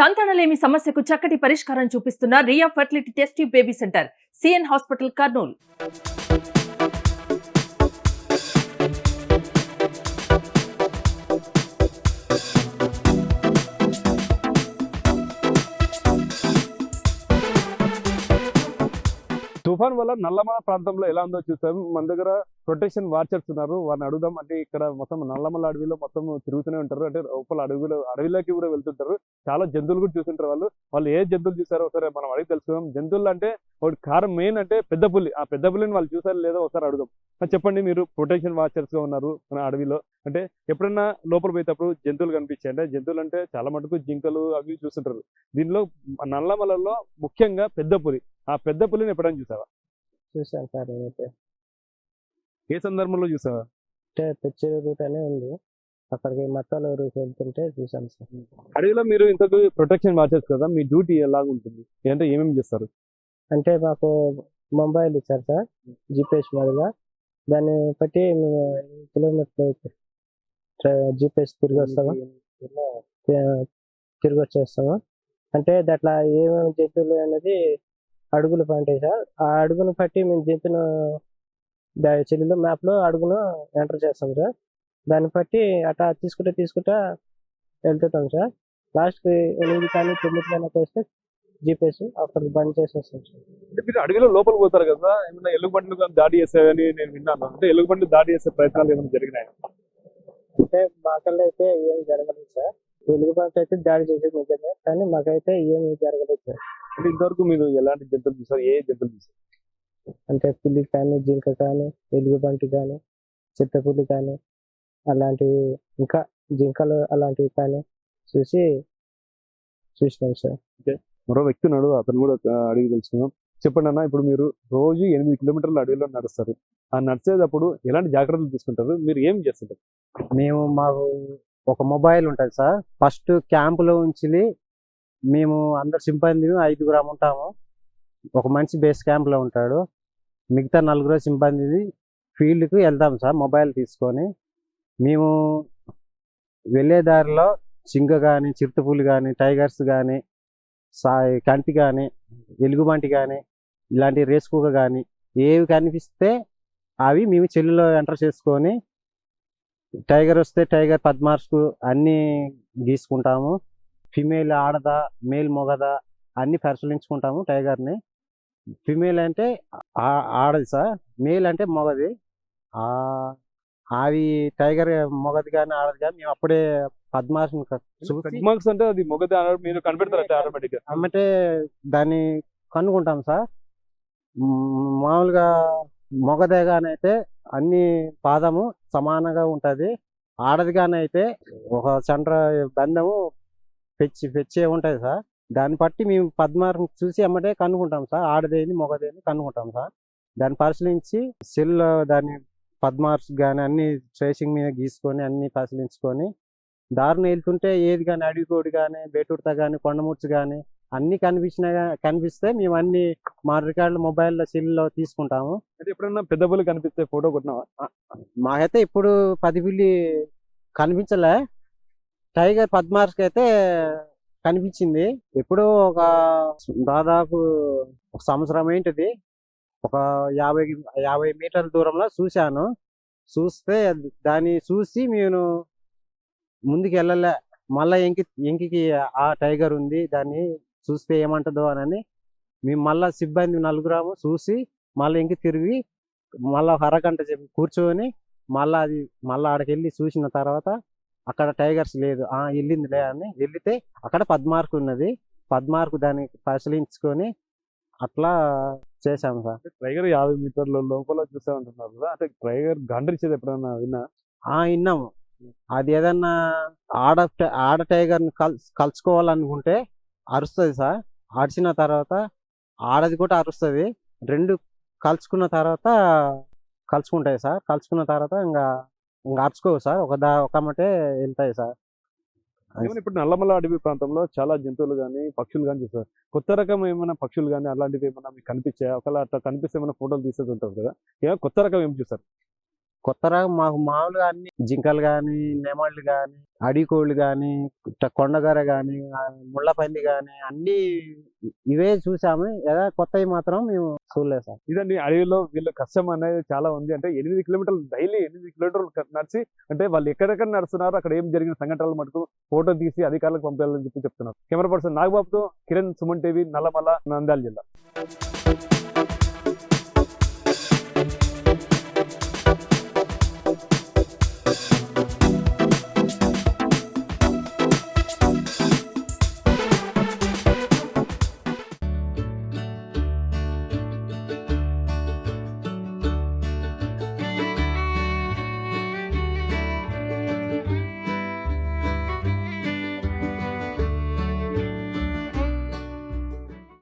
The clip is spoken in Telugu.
సంతానలేమి సమస్యకు చక్కటి పరిష్కారం చూపిస్తున్న Ria fertility test tube baby centre CN hospital Kurnool. తుఫాన్ వల్ల నల్లమల ప్రాంతంలో ఎలా ఉందో చూస్తాం. మన దగ్గర ప్రొటెక్షన్ వాచర్స్ ఉన్నారు, వారిని అడుగుదాం. అంటే ఇక్కడ మొత్తం నల్లమల అడవిలో మొత్తం తిరుగుతూనే ఉంటారు, అంటే లోపల అడవిలోకి కూడా వెళ్తుంటారు. చాలా జంతువులు కూడా చూస్తుంటారు. వాళ్ళు ఏ జంతువులు చూసారో ఒకసారి మనం అడిగి తెలుసుకుందాం. జంతువులు అంటే ఒకటి కారం మెయిన్ అంటే పెద్ద పులి. ఆ పెద్ద పులిని వాళ్ళు చూసారో లేదో ఒకసారి అడుగుదాం. చెప్పండి, మీరు ప్రొటెక్షన్ వాచర్స్ గా ఉన్నారు మన అడవిలో, అంటే ఎప్పుడన్నా లోపల పోయేటప్పుడు జంతువులు కనిపించాయి? అంటే జంతువులు అంటే చాలా మటుకు జింకలు అవి చూస్తుంటారు. దీనిలో నల్లమలలో ముఖ్యంగా పెద్ద పులి. ఆ పెద్ద పులిని ఎప్పుడైనా చూసావా? చూసాను సార్. నేనైతే ఏ సందర్భంలో చూసావా? అంటే పెచ్చేరు రూట్ అనే ఉంది, అక్కడికి మత్తాల రూట్ వెళ్తుంటే చూసాను సార్. అడవిలో మీరు ఇంతకు ప్రొటెక్షన్ వాచర్స్ కదా, మీ డ్యూటీ ఎలాగ ఉంటుంది? అంటే ఏమేమి చేస్తారు? అంటే మాకు మొబైల్ ఇచ్చారు సార్, జిపిఎస్ మాదిరిగా. దాన్ని బట్టి మేము 8 కిలోమీటర్లు జిపిఎస్ తిరిగి వస్తాము, తిరిగి వచ్చేస్తాము. అంటే దాంట్లో ఏమేమి జంతువులు అనేది అడుగులు పంటాయి సార్. ఆ అడుగును బట్టి మేము జంతువును చెల్లిలో మ్యాప్లో అడుగును ఎంటర్ చేస్తాం సార్. దాన్ని బట్టి అట్లా తీసుకుంటా వెళ్తుంటాం సార్. లాస్ట్కి 8 కానీ 9 కానీ వస్తే జీపీఎస్ అక్కడ బంద్ చేసేస్తాం సార్. అంటే మీరు అడవిలో లోపల పోతారు కదా, ఏమన్నా ఎలుగుబంట్లు కానీ దాడి చేస్తాయని నేను విన్నాను. అంటే ఎలుగుబంట్లు దాడి చేసే ప్రయత్నాలు ఏమైనా జరిగినాయి? అంటే మాకల్లో అయితే ఏం జరగలేదు సార్. ఎలుగుబంటి అయితే దాడి చేసేది నిజమే, కానీ మాకైతే ఏమి జరగలేదు సార్. అంటే ఇంతవరకు మీరు ఎలాంటి జంతువులు చూసారు? ఏ జంతువులు చూసారు? అంటే పులి కానీ, జింక కానీ, ఎలుగుబంటి కానీ, చిత్తపులి కానీ, అలాంటివి ఇంకా జింకలు అలాంటివి కానీ చూసినాం సార్. మరో వ్యక్తి ఉన్నాడు, అతను కూడా అడిగి తెలుసుకుందాం. చెప్పండి అన్న, ఇప్పుడు మీరు రోజు 8 కిలోమీటర్ల అడవిలో నడుస్తారు. ఆ నడిచేటప్పుడు ఎలాంటి జాగ్రత్తలు తీసుకుంటారు? మీరు ఏం చేస్తుంటారు? మాకు ఒక మొబైల్ ఉంటుంది సార్. ఫస్ట్ క్యాంపులో ఉంచి మేము అందరు సింపంది 5 ఉంటాము. ఒక మనిషి బేస్ క్యాంప్లో ఉంటాడు, మిగతా 4 సింపంది ఫీల్డ్కి వెళ్తాం సార్ మొబైల్ తీసుకొని. మేము వెళ్ళే దారిలో జింక కానీ, చిరుతపులి కానీ, టైగర్స్ కానీ, కంటి కానీ, ఎలుగుబంటి కానీ, ఇలాంటి రేసుకుక కానీ ఏవి కనిపిస్తే అవి మేము చెల్లులో ఎంటర్ చేసుకొని, టైగర్ వస్తే టైగర్ పద్మార్క్స్ అన్నీ గీసుకుంటాము. ఫిమేల్ ఆడదా, మేల్ మొగదా అన్ని పరిశీలించుకుంటాము. టైగర్ని ఫిమేల్ అంటే ఆడది సార్, మేల్ అంటే మొగది. అవి టైగర్ మొగది కానీ ఆడది కానీ మేము అప్పుడే పద్మార్క్స్ అంటే అది మొగది మీరు కనిపెడతారు ఆటోమేటిక్ గా? అమ్మటే దాన్ని కనుక్కుంటాం సార్. మామూలుగా మొగదేగానైతే అన్ని పాదము సమానంగా ఉంటుంది. ఆడదిగానైతే ఒక సెంటర్ బంధము పెచ్చే ఉంటుంది సార్. దాన్ని బట్టి మేము పద్మార్క్ చూసి అమ్మటే కనుక్కుంటాం సార్, ఆడదేని మొగదేని కనుక్కుంటాం సార్. దాన్ని పరిశీలించి సెల్ దాన్ని పద్మార్క్స్ కానీ అన్ని ట్రేసింగ్ మీద గీసుకొని అన్ని పరిశీలించుకొని, దారిని వెళ్తుంటే ఏది కానీ అడవికోడి కానీ, బేటుడత కానీ, కొండముచ్చు కానీ అన్ని కనిపిస్తే మేము అన్ని మా రికార్డులు మొబైల్లో సెల్లో తీసుకుంటాము. అంటే ఎప్పుడన్నా పెద్ద పులి కనిపిస్తే ఫోటో కొట్టినావా? మాకైతే ఇప్పుడు 10 పులి కనిపించలే. టైగర్ పద్మార్క్ అయితే కనిపించింది. ఎప్పుడో దాదాపు 1 సంవత్సరం ఏంటిది, ఒక 50 మీటర్ల దూరంలో చూశాను. చూస్తే దాన్ని చూసి నేను ముందుకు వెళ్ళలే. మళ్ళా ఎంకికి ఆ టైగర్ ఉంది, దాన్ని చూస్తే ఏమంటుందో అని మేము మళ్ళా సిబ్బంది 4 చూసి మళ్ళీ ఇంక తిరిగి మళ్ళీ ఒక అరగంట కూర్చొని మళ్ళీ ఆడికి వెళ్ళి చూసిన తర్వాత అక్కడ టైగర్స్ లేదు, వెళ్ళిందిలే అని వెళ్తే అక్కడ పద్మార్క్ ఉన్నది. పద్మార్క్ దాన్ని పరిశీలించుకొని అట్లా చేశాము సార్. టైగర్ 50 మీటర్ల లోపల చూసామంటున్నారు కదా, అంటే టైగర్ గండ్రిచ్చేది ఎప్పుడన్నా విన్నాము. అది ఏదన్నా ఆడ టైగర్ని కలుసుకోవాలనుకుంటే అరుస్తుంది సార్. అరిచిన తర్వాత ఆడది కూడా అరుస్తుంది. 2 కలుసుకున్న తర్వాత కలుసుకుంటాయి సార్. కలుసుకున్న తర్వాత ఇంకా అరుచుకోవు సార్, ఒకమటే వెళ్తాయి సార్. ఇప్పుడు నల్లమల అడవి ప్రాంతంలో చాలా జంతువులు కానీ పక్షులు కానీ చూస్తారు. కొత్త రకం ఏమైనా పక్షులు కానీ అలాంటివి ఏమైనా మీకు కనిపించాయా? ఒకవేళ అట్లా కనిపిస్తే ఏమైనా ఫోటోలు తీసేది ఉంటుంది కదా, ఏమైనా కొత్త రకం ఏం చూస్తారు? కొత్త రకం మాకు మామూలుగా అన్ని జింకలు కానీ, నెమళ్ళు కానీ, అడికోళ్ళు కానీ, కొండగర కానీ, ముళ్ళపంది కానీ అన్ని ఇవే చూసాము. ఏదో కొత్తవి మాత్రం మేము చూడలేదు సార్. ఇదండి అడవిలో వీళ్ళ కష్టం అనేది చాలా ఉంది. అంటే 8 కిలోమీటర్లు డైలీ 8 కిలోమీటర్లు నడిచి అంటే వాళ్ళు ఎక్కడెక్కడ నడుస్తున్నారు, అక్కడ ఏం జరిగిన సంఘటనలు మటుకు ఫోటో తీసి అధికారులకు పంపాలని చెప్తున్నారు. కెమెరా పర్సన్ నాగబాబుతో కిరణ్, సుమన్ టీవీ, నల్లమల, నంద్యాల జిల్లా.